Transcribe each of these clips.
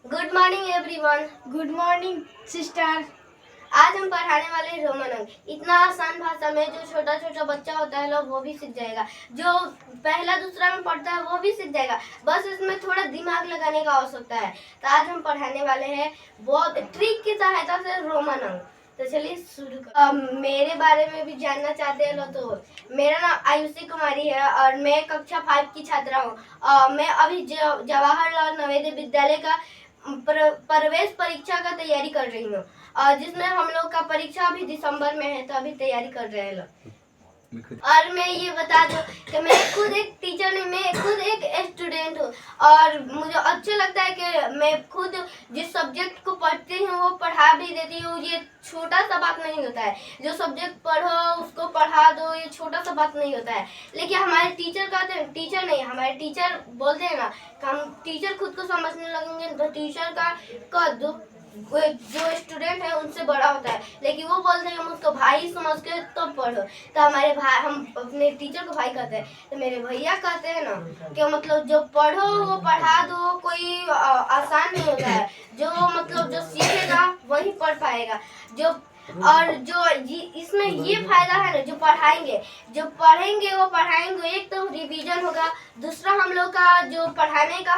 Good morning everyone. Good morning sister. आज हम पढ़ाने वाले हैं रोमन अंक। इतना आसान भाषा में जो छोटा छोटा बच्चा होता है लोग वो भी सीख जाएगा, जो पहला दूसरा में पढ़ता है वो भी सीख जाएगा, बस इसमें थोड़ा दिमाग लगाने का आवश्यकता है। तो आज हम पढ़ाने वाले हैं बहुत ट्रिक की सहायता से रोमन अंक। तो चलिए शुरू कर। मेरे बारे में भी जानना चाहते हैं लोग तो मेरा नाम आयुषी कुमारी है और मैं कक्षा 5 की छात्रा हूँ। मैं अभी जवाहरलाल नवोदय विद्यालय का प्रवेश परीक्षा का तैयारी कर रही हूँ, जिसमें हम लोग का परीक्षा अभी दिसंबर में है, तो अभी तैयारी कर रहे हैं लोग। और मैं ये बता दूं कि मैं खुद एक टीचर नहीं, मैं खुद एक स्टूडेंट हूँ और मुझे अच्छा लगता है कि मैं खुद जिस सब्जेक्ट को पढ़ती हूँ वो पढ़ा भी देती हूँ। ये छोटा सा बात नहीं होता है, जो सब्जेक्ट पढ़ो उसको पढ़ा दो, ये छोटा सा बात नहीं होता है। लेकिन हमारे टीचर कहते हैं, टीचर नहीं, हमारे टीचर बोलते हैं ना कि हम टीचर खुद को समझने लगेंगे तो टीचर का जो स्टूडेंट है उनसे बड़ा होता है, लेकिन वो बोलते हैं हम उसको भाई समझ के तब पढ़ो। तो हमारे भाई, हम अपने टीचर को भाई कहते हैं, तो मेरे भैया कहते हैं ना कि मतलब जो पढ़ो वो पढ़ा दो, कोई आसान नहीं होता है। जो मतलब जो सीखेगा वही पढ़ पाएगा। जो और जो इसमें ये फायदा है ना, जो पढ़ेंगे वो पढ़ाएंगे, एक तो रिवीजन होगा, दूसरा हम लोग का जो पढ़ाने का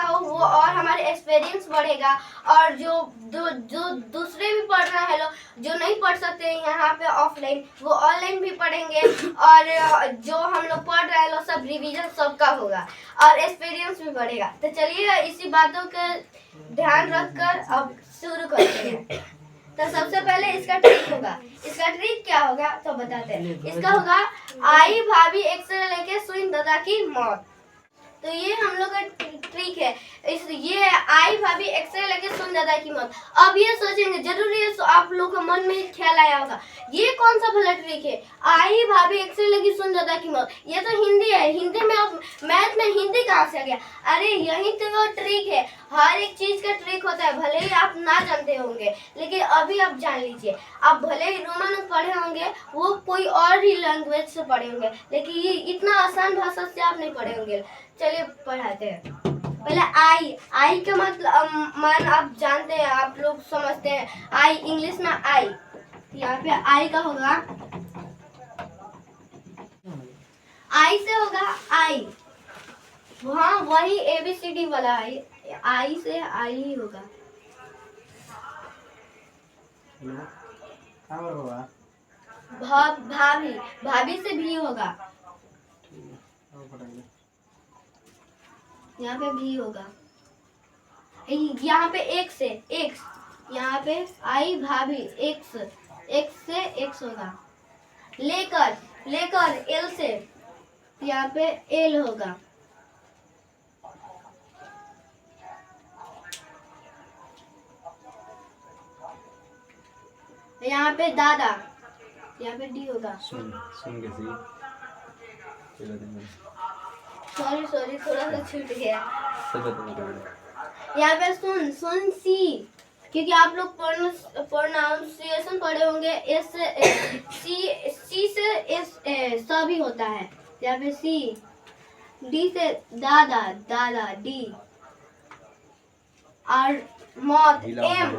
हो वो और हमारे एक्सपीरियंस बढ़ेगा। और जो दूसरे भी पढ़ रहे हैं लोग जो नहीं पढ़ सकते यहाँ पे ऑफलाइन, वो ऑनलाइन भी पढ़ेंगे। और जो हम लोग पढ़ रहे हैं लोग सब रिवीजन सबका होगा और एक्सपीरियंस भी बढ़ेगा। तो चलिए इसी बातों का ध्यान रखकर अब शुरू करते हैं। तो सबसे पहले इसका ट्रिक होगा। इसका ट्रिक क्या होगा तो बताते हैं। इसका होगा आई भाभी एक से लेके सुन दादा की मौत। तो ये हम लोग का ट्रिक है। ये आई भाभी एक्सरे लेके सुन दादा की मौत। अब ये सोचेंगे जरूरी है, आप लोग का मन में ख्याल आया होगा ये कौन सा भला ट्रिक है, आई भाभी एक्सरे लेके सुन दादा की मौत। ये तो हिंदी है, हिंदी में अब मैथ में हिंदी कहाँ से आ गया। अरे यही तो वो ट्रिक है। हर एक चीज का ट्रिक होता है, भले ही आप ना जानते होंगे लेकिन अभी आप जान लीजिए। आप भले ही रोमन पढ़े होंगे, वो कोई और ही लैंग्वेज से पढ़े होंगे, लेकिन ये इतना आसान भाषा से आप नहीं पढ़े होंगे। चलिए पढ़ाते हैं। पहले आई का मतलब मान आप जानते हैं, आप लोग समझते हैं। आई इंग्लिश में आई, यहाँ पे आई का होगा, आई से होगा आई, वहाँ वही ABCD वाला आई से आई ही होगा। भाभी, भाभी से भी होगा, यहाँ पे भी होगा। यहाँ पे एक्स है, एक्स, यहाँ पे आई भाभी एक्स, एक्स से एक्स होगा। लेकर, लेकर एल से, यहाँ पे एल होगा। यहाँ पे दादा, यहाँ पे डी होगा। सॉरी थोड़ा सा छूट गया। यहाँ पे सुन सी, क्योंकि आप लोग प्रोनाउंसिएशन पढ़े होंगे। एस सी से एस स भी होता है। यहाँ पे सी, डी से दादा, दादा डी, और मौत एम।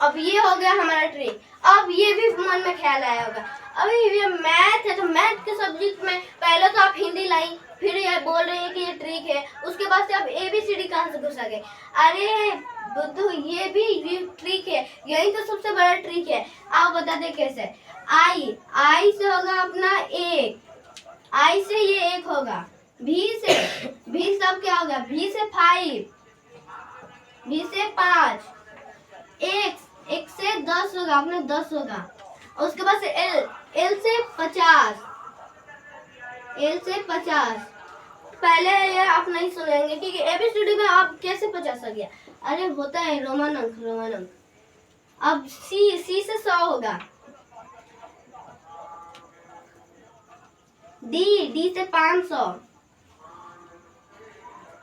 अब ये हो गया हमारा ट्रिक। अब ये भी मन में ख्याल आया होगा, अभी ये मैथ है तो मैथ के सब्जेक्ट में पहले तो आप हिंदी लाई, फिर ये बोल रही है कि ये ट्रिक है, उसके बाद से आप ABCD कहाँ से घुसा गए। अरे बुद्धू, ये भी ट्रिक है, यही तो सबसे बड़ा ट्रिक है। आप बता दे कैसे। आई से होगा अपना एक, आई से ये एक होगा। भी सब क्या होगा, भी से 5, भी से 5, एक से 10 होगा, अपने 10 होगा। उसके बाद से एल से 50, एल से 50। पहले ये आप नहीं सुनेंगे क्योंकि ABCD में आप कैसे 50 आ गया। अरे होता है रोमन अंक। अब सी से 100 होगा। डी से 500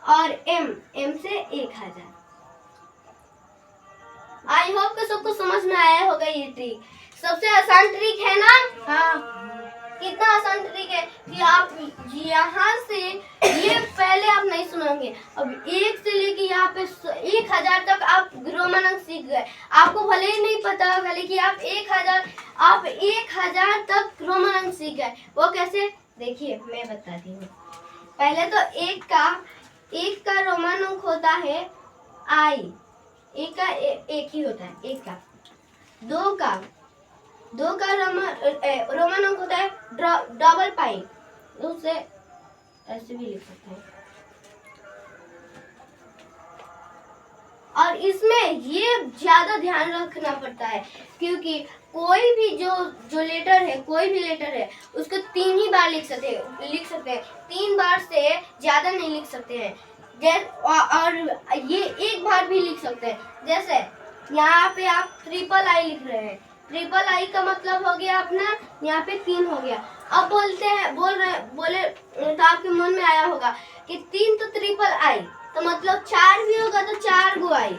और एम से 1000। आई होप कि सबको समझ में आया होगा ये ट्रिक। सबसे आसान ट्रिक है ना। हाँ, कितना आसान ट्रिक है। आप यहाँ से ये पहले आप नहीं सुनेंगे। अब 1 से लेके यहाँ पे 1000 तक आप रोमन अंक सीख गए। आपको भले ही नहीं पता होगा लेकिन आप 1000 तक रोमन अंक सीख गए। वो कैसे, देखिए मैं बताती हूँ। पहले तो एक का रोमन अंक होता है आई, एक का एक ही होता है, एक का। दो का रोमन अंक होता है डबल पाई, उसे ऐसे भी लिख सकते हैं। और इसमें ये ज्यादा ध्यान रखना पड़ता है क्योंकि कोई भी जो लेटर है, कोई भी लेटर है उसको 3 ही बार लिख सकते हैं। 3 बार से ज्यादा नहीं लिख सकते हैं। और ये एक बार भी लिख सकते हैं। जैसे यहाँ पे आप ट्रिपल आई लिख रहे हैं, ट्रिपल आई का मतलब हो गया अपना यहाँ पे 3 हो गया। अब बोले तो आपके मन में आया होगा कि 3 तो ट्रिपल आई तो मतलब 4 भी होगा तो 4 गो आई।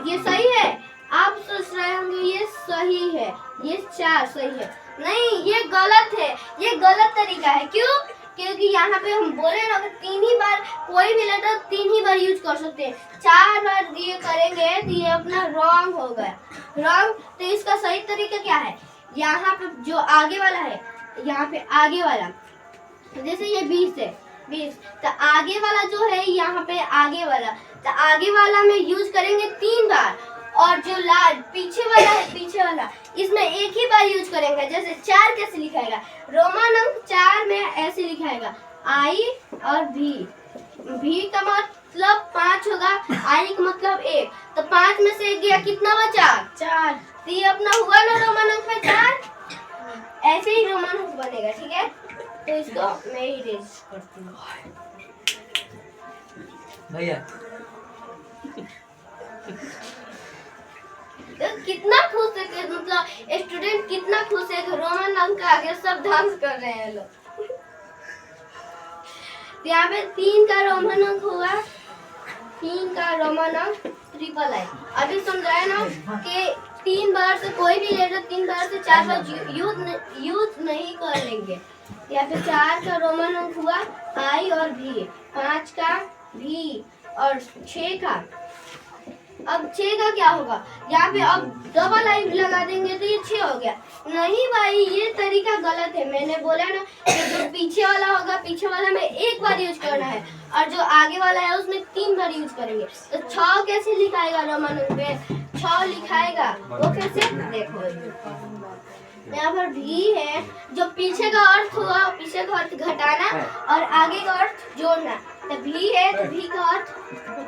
ये सही है? आप सोच रहे होंगे ये सही है, ये 4 सही है। नहीं, ये गलत है, ये गलत तरीका है। क्यों? क्योंकि यहाँ पे हम बोले ना अगर 3 ही बार कोई भी लेटर 3 ही बार यूज कर सकते हैं। 4 बार ये करेंगे तो ये अपना रॉन्ग हो गया, रॉन्ग। तो इसका सही तरीका क्या है? यहाँ पे जो आगे वाला है, यहाँ पे आगे वाला, जैसे ये 20 है, 20 तो आगे वाला जो है यहाँ पे आगे वाला, तो आगे वाला में यूज करेंगे 3 बार। और जो पीछे वाला है, पीछे वाला, इसमें एक ही बार यूज करेंगे। जैसे 4 कैसे लिखाएगा? रोमन अंक 4 में ऐसे लिखाएगा आई और भी का मतलब 5 होगा, आई का मतलब 1, तो 5 में से 1 गया, कितना बचा? 4। तो ये अपना हुआ ना रोमन अंक में 4। ऐसे ही रोमन अंक बनेगा, ठीक है? तो इसको मैं इरेज करती हूँ भैया। तो कितना खुश है कि मतलब स्टूडेंट कितना खुश है कि रोमन अंक आगे सब डांस कर रहे हैं लोग। यहाँ पे 3 का रोमन अंक हुआ, 3 का रोमन अंक ट्रिपल आई। अभी समझाया ना कि 3 बार से कोई भी लेटर 3 बार से 4 बार यूज नहीं कर लेंगे। यहाँ पे 4 का रोमन अंक हुआ आई और भी, 5 का भी और 6 का। अब 6 का क्या होगा? यहाँ पे अब डबल आई लगा देंगे तो ये 6 हो गया। नहीं भाई, ये तरीका गलत है। मैंने बोला ना कि जो पीछे वाला होगा, पीछे वाला में 1 बार यूज करना है और जो आगे वाला है उसमें 3 बार यूज करेंगे। तो 6 कैसे लिखाएगा रोमन अंक में? 6 लिखाएगा वो कैसे? देखो यहाँ पर भी है, जो पीछे का अर्थ हुआ, पीछे का अर्थ घटाना और आगे का अर्थ जोड़ना। तो भी है तो भी का अर्थ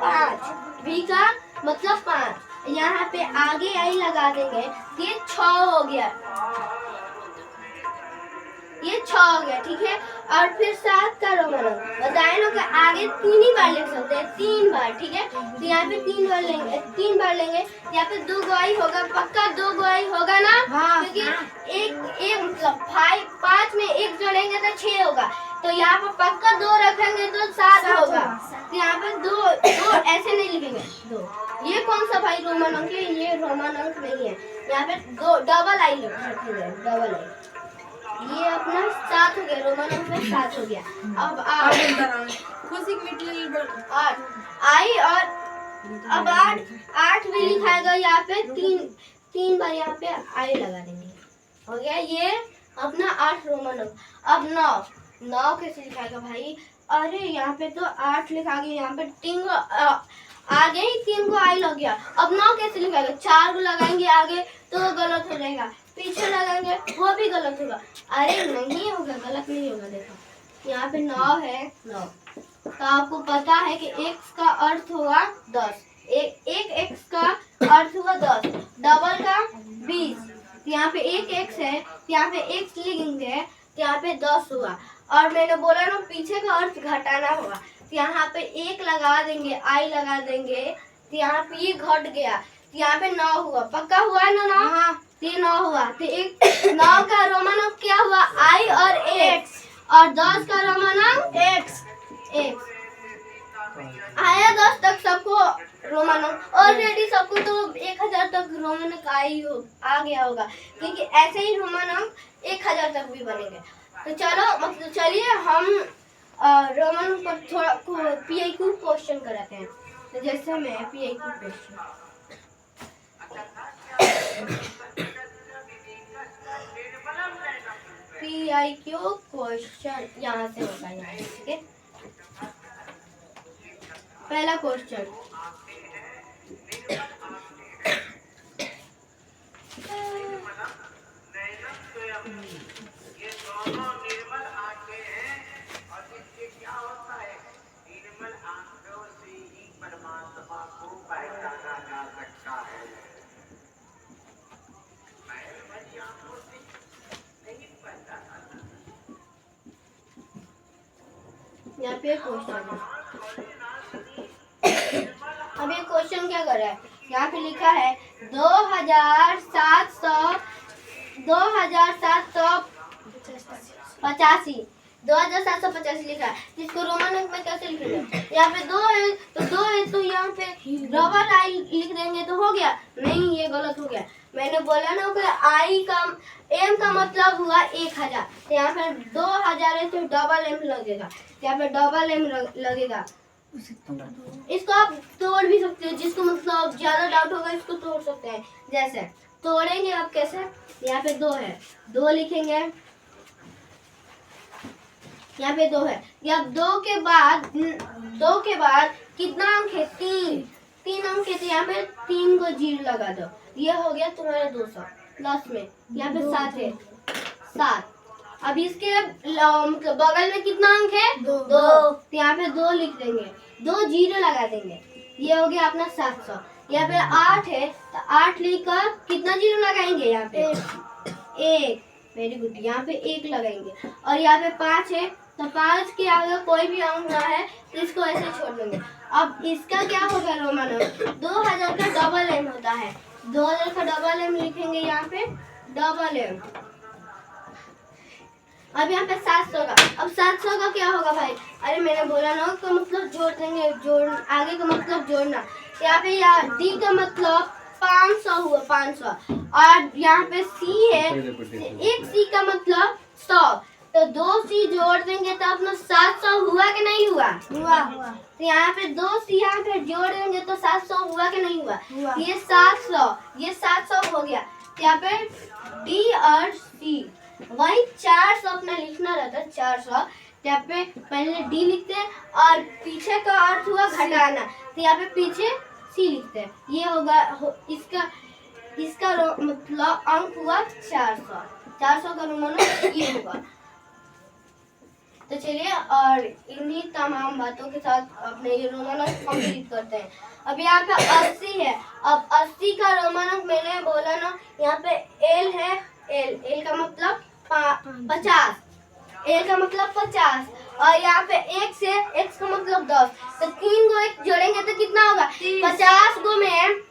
5, भी का मतलब 5। यहाँ पे आगे आई लगा देंगे, ये 6 हो गया, ये 6 हो गया, ठीक है? और फिर 7 का रोमन अंक बताए ना कि आगे 3 ही बार लिख सकते हैं, 3 बार, ठीक है? तो यहाँ पे 3 बार लेंगे, यहाँ पे 2 गो आई होगा, पक्का 2 गो आई होगा ना? हाँ, क्योंकि एक मतलब 5 में 1 जोड़ेंगे तो 6 होगा, तो यहाँ पे पक्का 2 रखेंगे तो 7 होगा। तो यहाँ पे 2 ऐसे नहीं लिखेंगे, 2। ये कौन सा भाई रोमन अंक है? ये रोमन अंक नहीं है। यहाँ पे 2 डबल आई रखेंगे, डबल आई। ये अपना 7 हो गया, रोमन अंक में 7 हो गया। अब 8 आई और अब 8 भी लिखाएगा। यहाँ पे 3 बार यहाँ पे आई लगा देंगे, हो गया ये अपना 8 रोमन अंक। अब 9 कैसे लिखाएगा भाई? अरे यहाँ पे तो 8 लिखा गया, यहाँ पे 3 आगे ही 3 को आई लग गया। अब 9 कैसे लिखाएगा? 4 को लगाएंगे आगे तो गलत हो जाएगा, पीछे लगाएंगे वो भी गलत होगा। अरे नहीं होगा, गलत नहीं होगा। देखो यहाँ पे 9 है, 9 तो आपको पता है कि x का अर्थ हुआ 10, एक x का अर्थ हुआ 10, डबल का 20। यहाँ पे एक x है, यहाँ पे x लिखेंगे तो यहाँ पे 10 हुआ। और मैंने बोला ना पीछे का अर्थ घटाना होगा, तो यहाँ पे 1 लगा देंगे, आई लगा देंगे, तो यहाँ पे ये घट गया, तो यहाँ पे 9 हुआ। पक्का हुआ है ना 9? हाँ, ये 9 हुआ। तो 9 का रोमन अंक क्या हुआ? आई और x। और 10 का रोमन अंक x। आया 10 तक सबको रोमन अंक। ऑलरेडी सबको तो 1000 तक रोमन अंक आ गया होगा, क्योंकि ऐसे ही रोमन अंक 1000 तक भी बनेंगे। तो चलो मतलब चलिए हम रोमन पर थोड़ा PIQ क्वेश्चन कराते हैं। तो जैसे मैं PIQ क्वेश्चन यहाँ से होगा, यहाँ से, ठीक है। पहला क्वेश्चन, यहाँ पे क्वेश्चन है। अब ये क्वेश्चन क्या कर रहा है, यहाँ पे लिखा है 2785 लिखा है, जिसको रोमन अंक में कैसे लिखेंगे। यहाँ पे 2 है तो 2 है तो यहाँ पे डबल आई लिख देंगे तो हो गया। नहीं, ये गलत हो गया। मैंने बोला ना कि आई का एम का मतलब हुआ 1000, तो यहाँ पे 2000 है तो डबल एम लगेगा, यहाँ पे डबल एम लगेगा। इसको आप तोड़ भी सकते हो, जिसको मतलब ज्यादा डाउट होगा इसको तोड़ सकते हैं। जैसे तोड़ेंगे आप कैसे, यहाँ पे 2 है, 2 लिखेंगे, यहाँ पे 2 है, या 2 के बाद कितना अंक है, 3 अंक है, तो यहाँ पे 3 को 0 लगा दो, ये हो गया तुम्हारा 200। प्लस में यहाँ पे 7 है, 7। अब इसके मतलब बगल में कितना अंक है, 2, तो यहाँ पे 2 लिख देंगे, 2 0 लगा देंगे, ये हो गया अपना 700। यहाँ पे 8 है तो 8 लिखकर कितना 0 लगाएंगे, यहाँ पे 1, वेरी गुड, यहाँ पे 1 लगाएंगे। और यहाँ पे 5 है तो 5 के आगे कोई भी अंक ना है तो इसको ऐसे छोड़ देंगे। अब इसका क्या होगा रोमन अंक, 2000 का डबल एम होता है, 2000 का डबल एम लिखेंगे, यहाँ पे डबल एम। अब यहाँ पे 700 का, अब 700 का क्या होगा भाई, अरे मैंने बोला ना का मतलब जोड़ देंगे, जोड़ आगे का मतलब जोड़ना। यहाँ पे डी का मतलब 500 हुआ, 500, और यहाँ पे सी है, एक सी का मतलब 100, तो 2 सी जोड़ देंगे तो अपना 700 हुआ कि नहीं हुआ, हुआ। तो यहाँ पे 2 सी यहाँ पे जोड़ देंगे तो 700 हुआ कि नहीं हुआ, ये 700 हो गया। यहाँ पे डी और सी, वही 400 अपना लिखना रहता है, 400। यहाँ पे पहले डी लिखते हैं और पीछे का अर्थ हुआ घटाना, तो यहाँ पे पीछे सी लिखते हैं, ये होगा इसका मतलब अंक हुआ 400 का रोमन ये होगा। तो चलिए और इन्हीं तमाम बातों के साथ अपने ये रोमन अंक कंप्लीट करते हैं। अब यहाँ पे 80 है, अब 80 का रोमन अंक मैंने बोला ना, यहाँ पे एल है, एल का मतलब 50, एल का मतलब 50, और यहाँ पे x है, x का मतलब 10, तो 3 को 1 जोड़ेंगे तो कितना होगा, 50 को में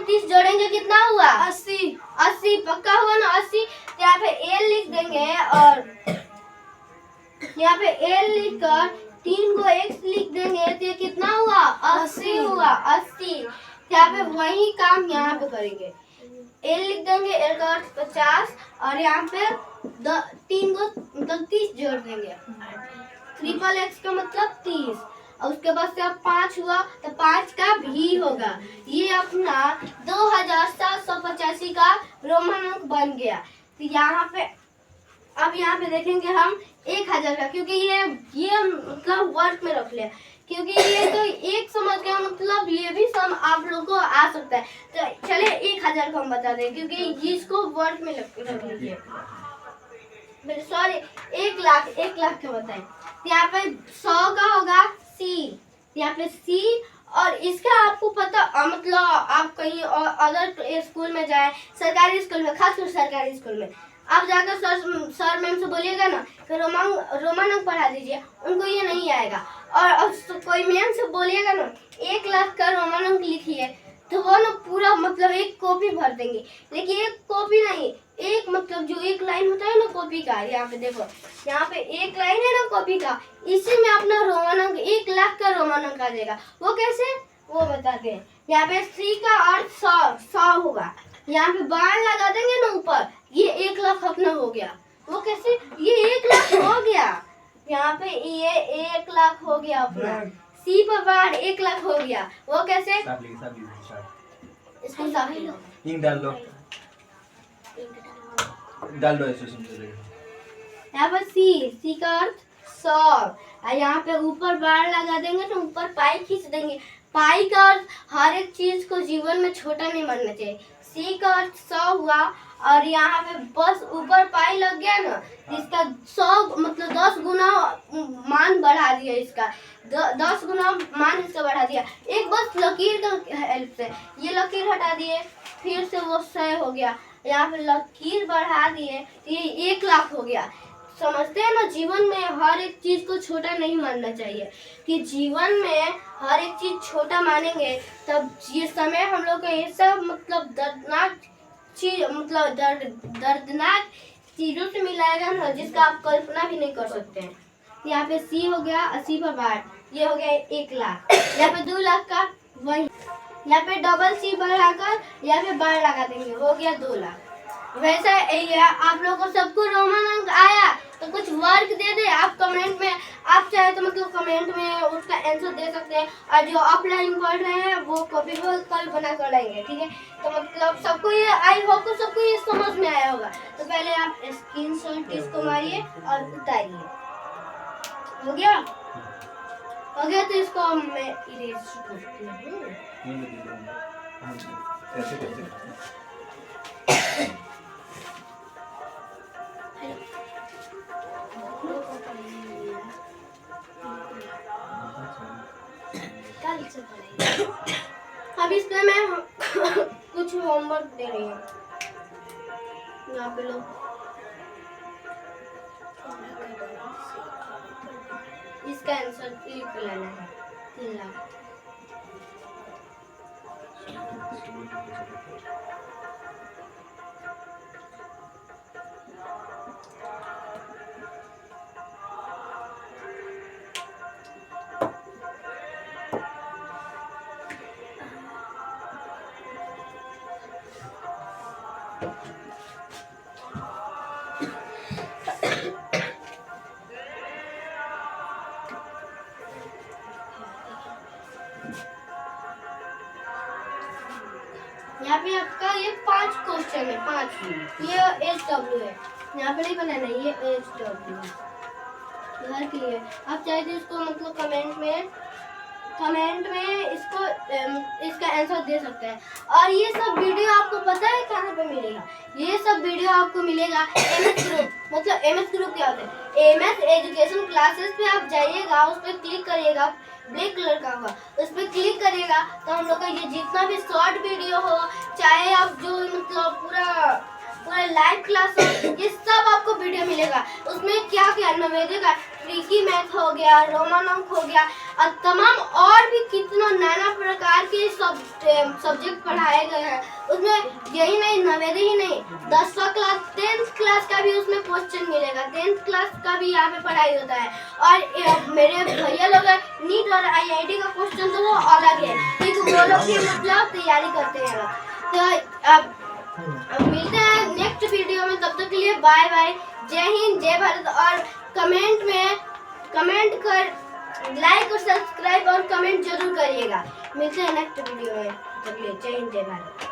30 जोड़ेंगे कितना हुआ, 80 पक्का हुआ ना, 80। तो यहाँ पे एल लिख देंगे और यहाँ पे एल लिखकर 3 को x लिख देंगे तो ये कितना हुआ, 80 हुआ, 80। यहाँ पे वही काम यहाँ पे करेंगे, एल लिख देंगे, एल का अर्थ 50, और यहाँ पे 3 को मतलब 30 जोड़ देंगे, ट्रिपल एक्स का मतलब 30, और उसके बाद से अब 5 हुआ तो 5 का भी होगा। ये अपना 2785 का रोमन अंक बन गया। तो यहाँ पे अब यहाँ पे देखेंगे हम 1000 का, क्योंकि ये मतलब वर्क में रख लिया, क्योंकि ये तो एक समझ गया, मतलब ये भी सम आप लोगों को आ सकता है। तो चलिए 1000 को हम बता दें, क्योंकि इसको वर्क में रख लीजिए, सॉरी 1 लाख का बताएं। यहाँ पे 100 का होगा सी, यहाँ पे सी, और इसका आपको पता मतलब आप कहीं और अदर स्कूल में जाए, सरकारी स्कूल में, खासकर सरकारी स्कूल में आप जाकर सर मैम से बोलिएगा ना कि रोमन अंक पढ़ा दीजिए, उनको ये नहीं आएगा। और कोई मैम से बोलिएगा ना 1 लाख का रोमन अंक लिखिए, तो वो ना पूरा मतलब एक कॉपी भर देंगे, लेकिन एक कॉपी नहीं, एक मतलब जो एक लाइन होता है ना कॉपी का, यहाँ पे देखो, यहाँ पे एक लाइन है ना कॉपी का, इसी में अपना रोमन अंक 1 लाख का रोमन अंक आ जाएगा। वो कैसे, वो बताते हैं। यहाँ पे सी का अर्थ 100 होगा, यहाँ पे बाण लगा देंगे ना ऊपर, ये 1 लाख अपना हो गया। वो कैसे, ये 1 लाख हो गया यहाँ पे, ये 1 लाख हो गया अपना। सी पर बाढ़ 1 लाख हो गया, वो कैसे, इसको साफ लो, इंक डाल दो इसमें चलेगा। यहाँ पर सी का अर्थ 100, और यहाँ पे ऊपर बाढ़ लगा देंगे तो ऊपर पाई खींच देंगे। पाई का अर्थ हर एक चीज को जीवन में छोटा नहीं मानना चाहिए। सी का अर्थ 100 हुआ, और यहाँ पे बस ऊपर पाई लग गया ना, इसका 100 मतलब 10 गुना मान बढ़ा दिया, इसका 10 गुना मान इसका बढ़ा दिया। एक बस लकीर का हेल्प से ये लकीर हटा दिए, फिर से वो 100 हो गया, यहाँ पे लकीर बढ़ा दिए, ये 1 लाख हो गया। समझते हैं ना, जीवन में हर एक चीज को छोटा नहीं मानना चाहिए, कि जीवन में हर एक चीज छोटा मानेंगे तब ये समय हम लोग को ये सब मतलब दर्दनाक चीज, मतलब दर्दनाक चीजों से मिलाएगा ना, जिसका आप कल्पना भी नहीं कर सकते हैं। यहाँ पे सी हो गया, 80 पर बाढ़, ये हो गया 1 लाख। यहाँ पे 2 लाख का वही, यहाँ पे डबल सी बढ़ाकर यहाँ पे बाढ़ लगा देंगे, हो गया 2 लाख। वैसा आप लोगों को सबको रोमन अंक आया तो कुछ वर्क दे दे, आप कमेंट में, आप चाहे तो मतलब कमेंट में उसका आंसर दे सकते हैं, और जो ऑफलाइन पढ़ रहे हैं वो कॉपी पर कल बना कर लाएंगे, ठीक है। तो मतलब सबको ये, आई होप को सबको ये समझ में आया होगा। तो पहले आप स्क्रीनशॉट इसको मारिए और उतारिए। हो गया, हो गया, तो इसको मैं इरेज करती हूँ। ऐसे कैसे अब इस पे मैं कुछ होमवर्क दे रही हूँ, यहाँ पे लो, इसका आंसर लिख लेना है, 3 लाख। यहाँ पे आपका ये 5 क्वेश्चन है, 5। ये HW है, यहाँ पे नहीं बनाना, ये HW है, हर के लिए। आप चाहे तो इसको मतलब कमेंट में इसको इसका आंसर दे सकते हैं। और ये सब वीडियो आपको पता है कहाँ पे मिलेगा? ये सब वीडियो आपको मिलेगा MS ग्रुप। मतलब MS ग्रुप क्या होता है? MS एजुकेशन क्लासेस पे आप जाइएगा, उस पर क्लिक करिएगा, ब्लैक कलर का होगा, उस पर क्लिक करिएगा तो हम लोग का ये जितना भी शॉर्ट वीडियो हो, चाहे आप जो मतलब पूरा लाइव क्लास हो, ये सब आपको वीडियो मिलेगा। उसमें क्या क्या नवेदे का ट्रिकी मैथ हो गया, रोमन अंक हो गया, और तमाम और भी कितना नाना प्रकार के सब्जेक्ट पढ़ाए गए हैं। उसमें यही नहीं, नवेदे ही नहीं, 10वीं क्लास 10th क्लास का भी उसमें क्वेश्चन मिलेगा, 10th क्लास का भी यहाँ पे पढ़ाई होता है। और मेरे भैया लोग नीट और IIT का क्वेश्चन तो वो अलग है, क्योंकि वो लोग भी मतलब तैयारी करते हैं। तो अब मिलते हैं नेक्स्ट वीडियो में, तब तक के लिए बाय बाय, जय हिंद, जय भारत। और कमेंट कर, लाइक और सब्सक्राइब और कमेंट जरूर करिएगा। मिलते हैं नेक्स्ट वीडियो में, तब तक के लिए जय हिंद, जय भारत।